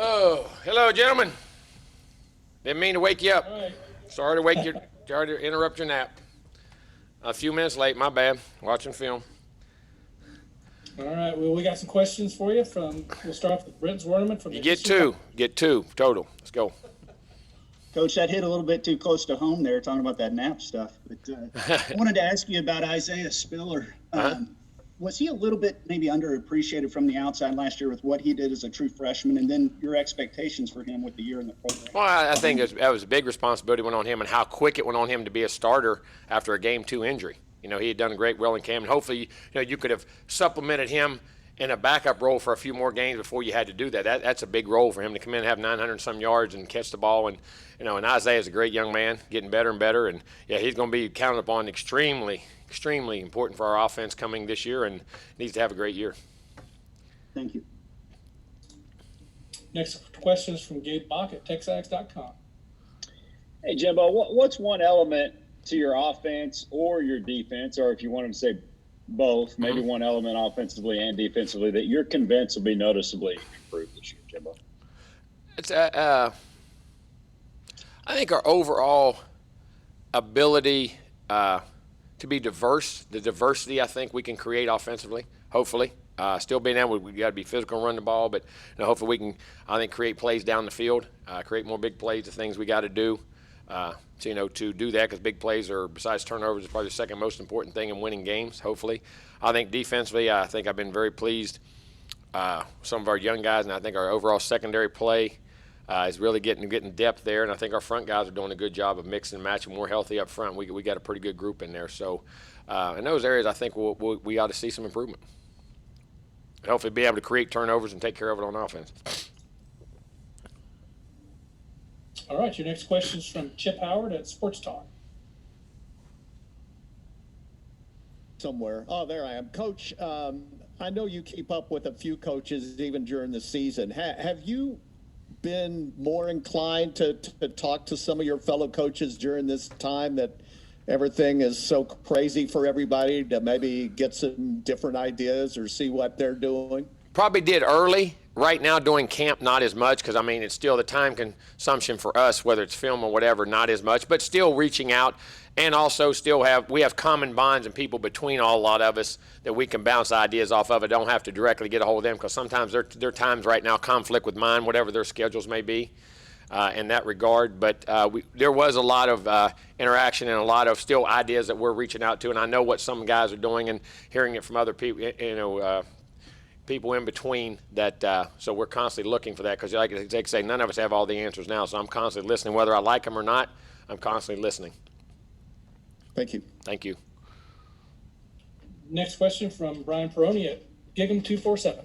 Oh, hello, gentlemen. Didn't mean to wake you up. All right. Sorry to interrupt your nap. A few minutes late, my bad. Watching film. All right. Well, we got some questions for you we'll start off with Brent Zwerneman from You the get Eastern two. Get two total. Let's go. Coach, that hit a little bit too close to home there, talking about that nap stuff. But I wanted to ask you about Isiah Spiller. Was he a little bit maybe underappreciated from the outside last year with what he did as a true freshman, and then your expectations for him with the year in the program? Well, I think that was a big responsibility went on him, and how quick it went on him to be a starter after a Game 2 injury. You know, he had done great well in camp, and hopefully, you could have supplemented him in a backup role for a few more games before you had to do that. That's a big role for him to come in and have 900 some yards and catch the ball. And and Isiah is a great young man, getting better and better. And yeah, he's going to be counted upon extremely important for our offense coming this year, and needs to have a great year. Thank you. Next question is from Gabe Bach at TexAgs.com. Hey, Jimbo, what's one element to your offense or your defense, or if you wanted to say both, maybe one element offensively and defensively, that you're convinced will be noticeably improved this year, Jimbo? It's I think our overall ability to be diverse, the diversity I think we can create offensively, hopefully. Still being able, we got to be physical and run the ball, but hopefully we can, I think, create plays down the field, create more big plays, the things we got to do. To do that, because big plays are, besides turnovers, is probably the second most important thing in winning games, hopefully. I think defensively, I think I've been very pleased with some of our young guys, and I think our overall secondary play is really getting depth there, and I think our front guys are doing a good job of mixing and matching, more healthy up front. We got a pretty good group in there. So in those areas, I think we ought to see some improvement. And hopefully be able to create turnovers and take care of it on offense. All right. Your next question is from Chip Howard at Sports Talk. Somewhere. Oh, there I am. Coach, I know you keep up with a few coaches even during the season. Have you been more inclined to talk to some of your fellow coaches during this time that everything is so crazy for everybody, to maybe get some different ideas or see what they're doing? Probably did early. Right now, during camp, not as much, because, it's still the time consumption for us, whether it's film or whatever, not as much, but still reaching out, and also we have common bonds and people between a lot of us that we can bounce ideas off of. I don't have to directly get a hold of them, because sometimes their times right now conflict with mine, whatever their schedules may be in that regard. But there was a lot of interaction and a lot of still ideas that we're reaching out to, and I know what some guys are doing and hearing it from other people, people in between that, so we're constantly looking for that, because like they say, none of us have all the answers now, so I'm constantly listening. Whether I like them or not, I'm constantly listening. Thank you. Thank you. Next question from Brian Peroni at Gig'em247.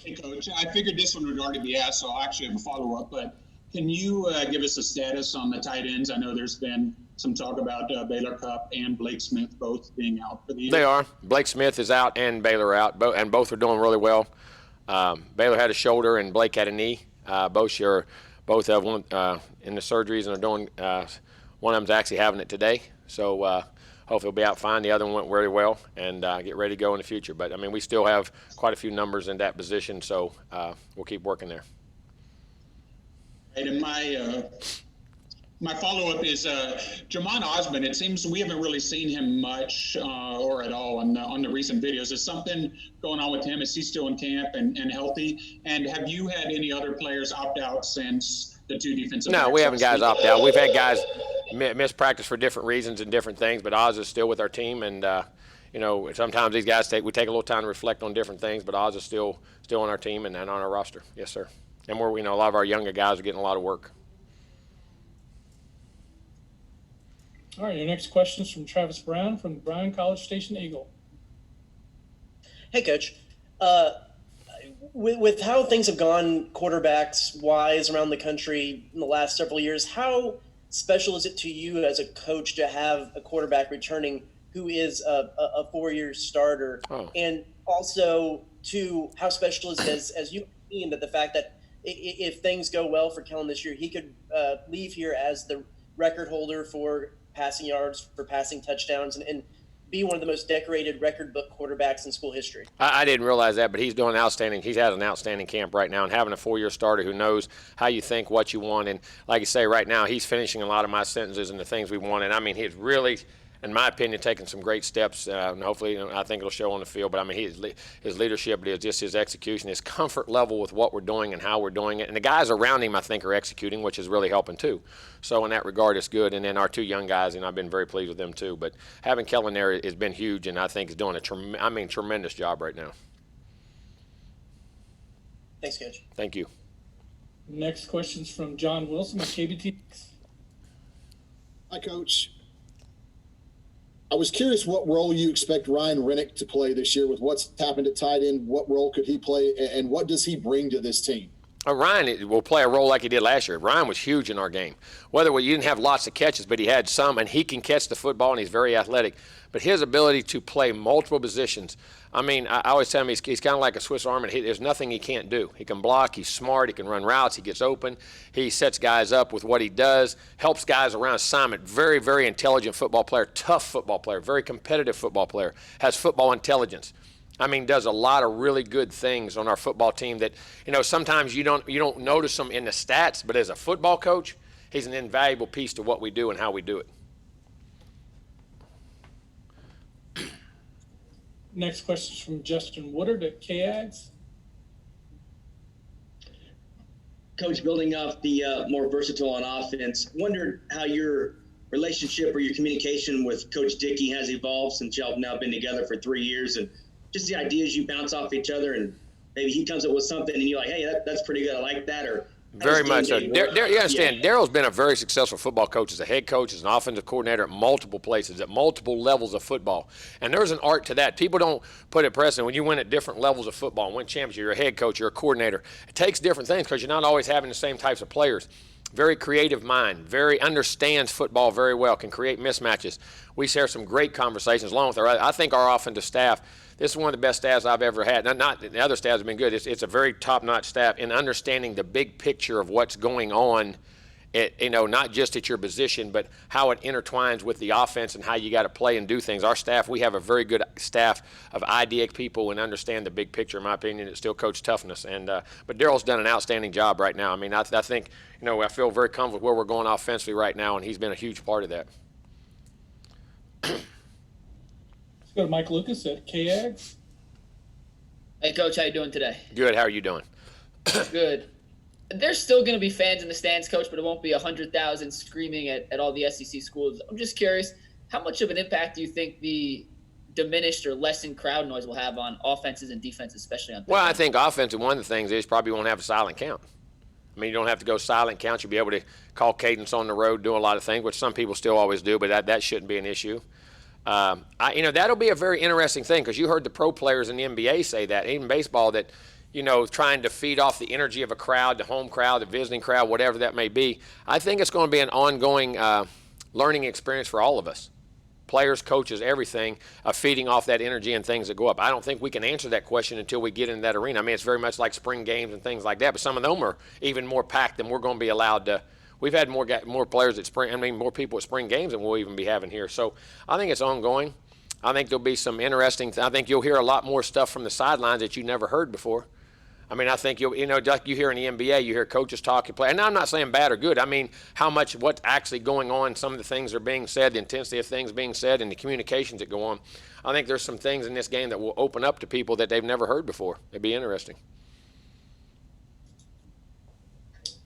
Hey, Coach. I figured this one would already be asked, so I'll actually have a follow-up. But can you give us a status on the tight ends? I know there's been some talk about Baylor Cupp and Blake Smith both being out for the year. They are. Blake Smith is out and Baylor out, and both are doing really well. Baylor had a shoulder and Blake had a knee. Both have one in the surgeries and are doing. One of them's actually having it today, so hopefully he'll be out fine. The other one went very well, and get ready to go in the future. But we still have quite a few numbers in that position, so we'll keep working there. Right, and my follow-up is Jamon Osmond. It seems we haven't really seen him much or at all on the recent videos. Is something going on with him? Is he still in camp and healthy? And have you had any other players opt out since the two defensive backs? No, we haven't guys opt out. We've had guys miss practice for different reasons and different things, but Oz is still with our team, and sometimes these guys take a little time to reflect on different things, but Oz is still on our team and on our roster. Yes, sir. And we're a lot of our younger guys are getting a lot of work. All right, your next question is from Travis Brown from the Bryan College Station Eagle. Hey, Coach. With how things have gone quarterbacks-wise around the country in the last several years, how special is it to you as a coach to have a quarterback returning who is a four-year starter? Oh. And also, how special is it as you mean that the fact that if things go well for Kellen this year, he could leave here as the record holder for passing yards, for passing touchdowns, and be one of the most decorated record book quarterbacks in school history. I didn't realize that, but he's doing outstanding. He's had an outstanding camp right now, and having a 4-year starter who knows how you think, what you want, and like you say, right now he's finishing a lot of my sentences and the things we want. And I mean, he's really, in my opinion, taken some great steps. And hopefully, I think it'll show on the field. But I mean, his leadership, but just his execution, his comfort level with what we're doing and how we're doing it, and the guys around him, I think, are executing, which is really helping too. So in that regard, it's good. And then our 2 young guys, and I've been very pleased with them too. But having Kellen there has been huge, and I think he's doing a tremendous job right now. Thanks, Coach. Thank you. Next question's from John Wilson with KBT. Hi, Coach. I was curious what role you expect Ryan Rennick to play this year with what's happened at tight end. What role could he play, and what does he bring to this team? Ryan will play a role like he did last year. Ryan was huge in our game. Whether you didn't have lots of catches, but he had some, and he can catch the football, and he's very athletic. But his ability to play multiple positions, I mean, I always tell him he's kind of like a Swiss Army. There's nothing he can't do. He can block. He's smart. He can run routes. He gets open. He sets guys up with what he does, helps guys around assignment. Very, very intelligent football player, tough football player, very competitive football player, has football intelligence. I mean, does a lot of really good things on our football team that, sometimes you don't notice them in the stats, but as a football coach, he's an invaluable piece to what we do and how we do it. Next question is from Justin Woodard at KAGS. Coach, building off the more versatile on offense, wondered how your relationship or your communication with Coach Dickey has evolved since y'all have now been together for 3 years, and just the ideas you bounce off each other, and maybe he comes up with something and you're like, hey, that's pretty good. I like that. Or very much so. You understand, Daryl's been a very successful football coach as a head coach, as an offensive coordinator at multiple places, at multiple levels of football. And there's an art to that. People don't put it precedent. When you win at different levels of football and win championships, you're a head coach, you're a coordinator. It takes different things because you're not always having the same types of players. Very creative mind, very understands football very well, can create mismatches. We share some great conversations along with I think our offensive staff, this is one of the best staffs I've ever had. Not the other staffs have been good. It's a very top-notch staff in understanding the big picture of what's going on, not just at your position, but how it intertwines with the offense and how you got to play and do things. Our staff, we have a very good staff of idea people and understand the big picture, in my opinion. It's still coach toughness. But Daryl's done an outstanding job right now. I mean, I think, I feel very comfortable with where we're going offensively right now, and he's been a huge part of that. Let's go to Mike Lucas at KAGS. Hey, Coach, how you doing today? Good. How are you doing? Good. There's still going to be fans in the stands, Coach, but it won't be 100,000 screaming at all the SEC schools. I'm just curious, how much of an impact do you think the diminished or lessened crowd noise will have on offenses and defenses, especially on? Well, I think offensive, one of the things is probably won't have a silent count. I mean, you don't have to go silent count. You'll be able to call cadence on the road, do a lot of things, which some people still always do, but that shouldn't be an issue. That'll be a very interesting thing because you heard the pro players in the NBA say that, even baseball, that, trying to feed off the energy of a crowd, the home crowd, the visiting crowd, whatever that may be. I think it's going to be an ongoing learning experience for all of us. Players, coaches, everything, feeding off that energy and things that go up. I don't think we can answer that question until we get in that arena. I mean, it's very much like spring games and things like that, but some of them are even more packed than we're going to be allowed to. We've had more players at spring. I mean, more people at spring games than we'll even be having here. So I think it's ongoing. I think there'll be some interesting. I think you'll hear a lot more stuff from the sidelines that you never heard before. I mean, I think you hear in the NBA, you hear coaches talk and play. And I'm not saying bad or good. I mean, what's actually going on, some of the things are being said, the intensity of things being said, and the communications that go on. I think there's some things in this game that will open up to people that they've never heard before. It'd be interesting.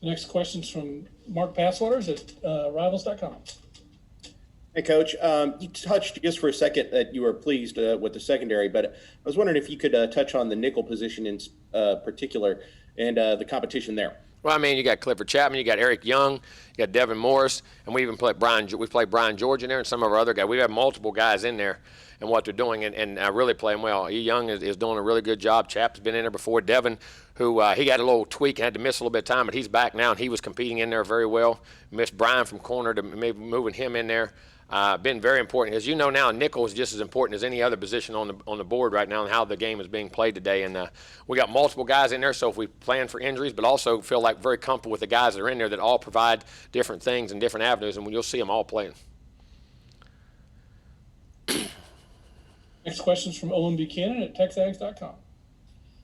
The next question's from Mark Passwaters at Rivals.com. Hey, Coach. You touched just for a second that you were pleased with the secondary, but I was wondering if you could touch on the nickel position in particular and the competition there. Well, I mean, you got Clifford Chapman, you got Eric Young, you got Devin Morris, and we even played Brian George in there and some of our other guys. We have multiple guys in there and what they're doing and really playing well. E. Young is doing a really good job. Chap's been in there before. Devin, who he got a little tweak, had to miss a little bit of time, but he's back now, and he was competing in there very well. Missed Brian from corner to maybe moving him in there. Been very important. As you know now, nickel is just as important as any other position on the board right now and how the game is being played today. And we got multiple guys in there, so if we plan for injuries, but also feel like very comfortable with the guys that are in there that all provide different things and different avenues, and you'll see them all playing. Next question is from Owen Buchanan at TexAgs.com.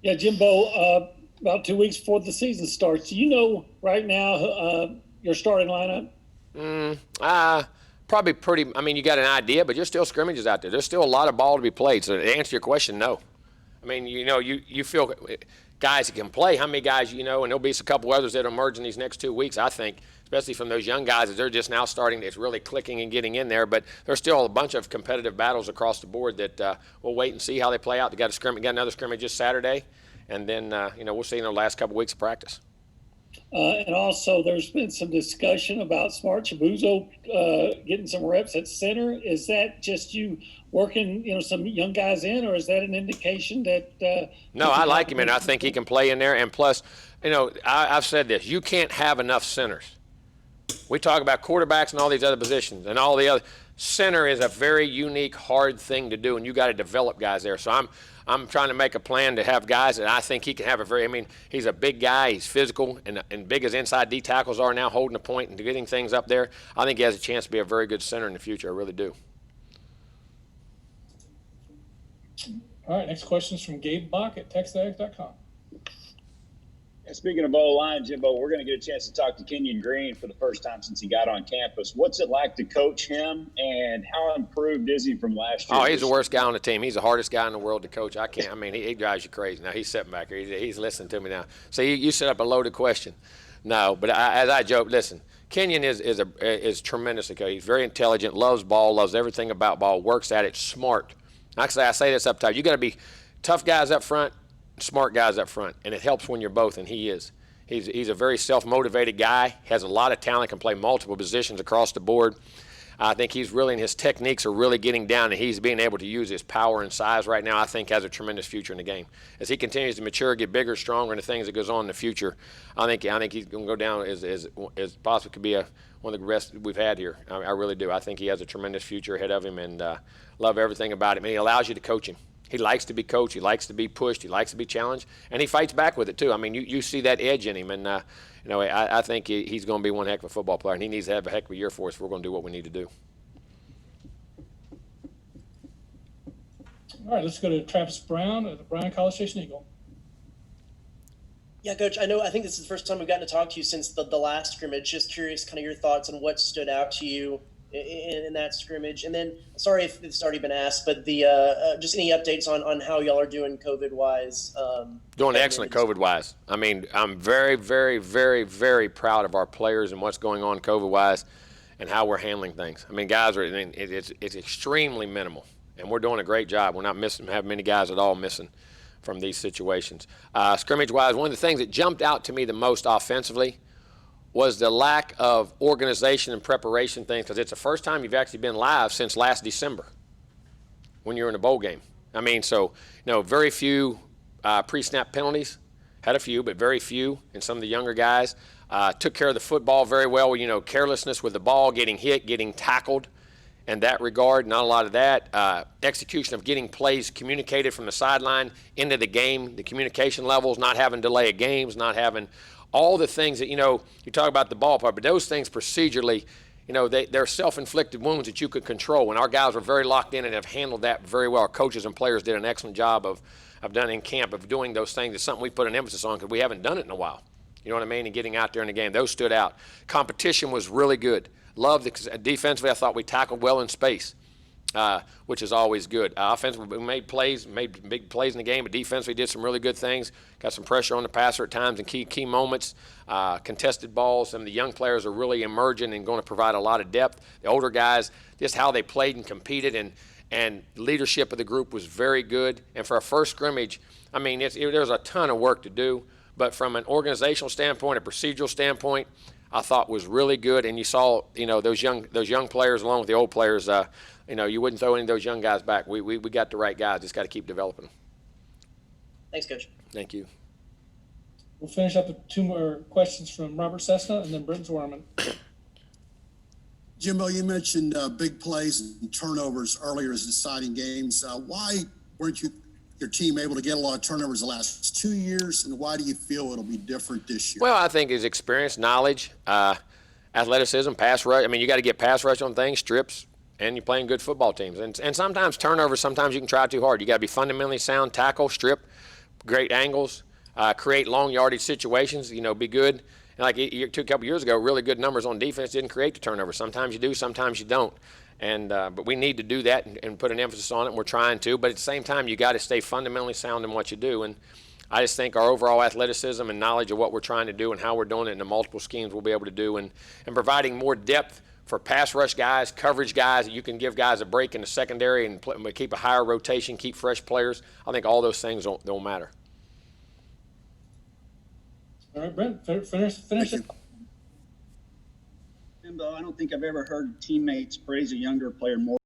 Yeah, Jimbo, about 2 weeks before the season starts, do you know right now your starting lineup? Probably pretty. I mean, you got an idea, but there's still scrimmages out there. There's still a lot of ball to be played. So to answer your question, no. I mean, you feel guys that can play. How many guys and there'll be a couple others that emerge in these next 2 weeks, I think, especially from those young guys as they're just now starting. It's really clicking and getting in there. But there's still a bunch of competitive battles across the board that we'll wait and see how they play out. They got another scrimmage this Saturday, and then we'll see in the last couple weeks of practice. And also, there's been some discussion about Smart Chibuzo getting some reps at center. Is that just you working, some young guys in, or is that an indication that? No, I like him, and I think he can play in there. And plus, I've said this: you can't have enough centers. We talk about quarterbacks and all these other positions, and all the other. Center is a very unique, hard thing to do, and you got to develop guys there. So I'm trying to make a plan to have guys that I think he can have he's a big guy, he's physical, and big as inside D tackles are now, holding the point and getting things up there. I think he has a chance to be a very good center in the future. I really do. All right, next question is from Gabe Bach at TexAgs.com. Speaking of O-line, Jimbo, we're going to get a chance to talk to Kenyon Greene for the first time since he got on campus. What's it like to coach him, and how improved is he from last year? Oh, he's the worst guy on the team. He's the hardest guy in the world to coach. He drives you crazy. Now, he's sitting back here. He's listening to me now. So you set up a loaded question. No, but as I joke, listen, Kenyon is tremendous. He's very intelligent, loves ball, loves everything about ball, works at it, smart. Actually, I say this up top. You got to be tough guys up front, smart guys up front, and it helps when you're both, and he is. He's a very self-motivated guy, has a lot of talent, can play multiple positions across the board. I think his techniques are really getting down, and he's being able to use his power and size right now. I think has a tremendous future in the game. As he continues to mature, get bigger, stronger, and the things that goes on in the future, I think he's going to go down as possibly could be one of the best we've had here. I really do. I think he has a tremendous future ahead of him, and love everything about him. And he allows you to coach him. He likes to be coached. He likes to be pushed. He likes to be challenged, and he fights back with it too. I mean, you see that edge in him, and I think he's going to be one heck of a football player, and he needs to have a heck of a year for us. We're going to do what we need to do. All right, let's go to Travis Brown at the Bryan College Station Eagle. Yeah, Coach, I think this is the first time we've gotten to talk to you since the last scrimmage. Just curious, kind of your thoughts on what stood out to you in that scrimmage. And then, sorry if it's already been asked, but just any updates on how y'all are doing COVID-wise? Doing excellent COVID-wise. I mean, I'm very, very, very, very proud of our players and what's going on COVID-wise and how we're handling things. I mean, guys, it's extremely minimal, and we're doing a great job. We're not have many guys at all missing from these situations. Scrimmage-wise, one of the things that jumped out to me the most offensively was the lack of organization and preparation things, because it's the first time you've actually been live since last December when you were in a bowl game. I mean, so, very few pre-snap penalties. Had a few, but very few. And some of the younger guys took care of the football very well. Carelessness with the ball, getting hit, getting tackled. In that regard, not a lot of that. Execution of getting plays communicated from the sideline into the game, the communication levels, not having delay of games, not having all the things that, you talk about the ball part, but those things procedurally, they're self-inflicted wounds that you could control. And our guys were very locked in and have handled that very well. Our coaches and players did an excellent job of done in camp of doing those things. It's something we put an emphasis on because we haven't done it in a while. You know what I mean? And getting out there in the game. Those stood out. Competition was really good. Loved it. Defensively, I thought we tackled well in space, which is always good. Offensively, we made big plays in the game, but defensively did some really good things. Got some pressure on the passer at times in key moments. Contested balls. Some of the young players are really emerging and going to provide a lot of depth. The older guys, just how they played and competed, and leadership of the group was very good. And for a first scrimmage, I mean, there's a ton of work to do, but from an organizational standpoint, a procedural standpoint, I thought was really good. And you saw, those young players along with the old players. You wouldn't throw any of those young guys back. We got the right guys. Just got to keep developing them. Thanks, Coach. Thank you. We'll finish up with two more questions from Robert Cessna and then Britton Zwerman. Jimbo, you mentioned big plays and turnovers earlier as deciding games. Why weren't your team able to get a lot of turnovers the last 2 years, and why do you feel it'll be different this year? Well, I think it's experience, knowledge, athleticism, pass rush. I mean, you got to get pass rush on things, strips, and you're playing good football teams. And sometimes turnovers, sometimes you can try too hard. You got to be fundamentally sound, tackle, strip, great angles, create long yardage situations, be good. And like a couple years ago, really good numbers on defense didn't create the turnover. Sometimes you do, sometimes you don't. And but we need to do that and put an emphasis on it, and we're trying to. But at the same time, you got to stay fundamentally sound in what you do. And I just think our overall athleticism and knowledge of what we're trying to do and how we're doing it in the multiple schemes we'll be able to do, and providing more depth for pass rush guys, coverage guys. You can give guys a break in the secondary and keep a higher rotation, keep fresh players. I think all those things don't matter. All right, Brent, finish it. Jimbo, I don't think I've ever heard teammates praise a younger player more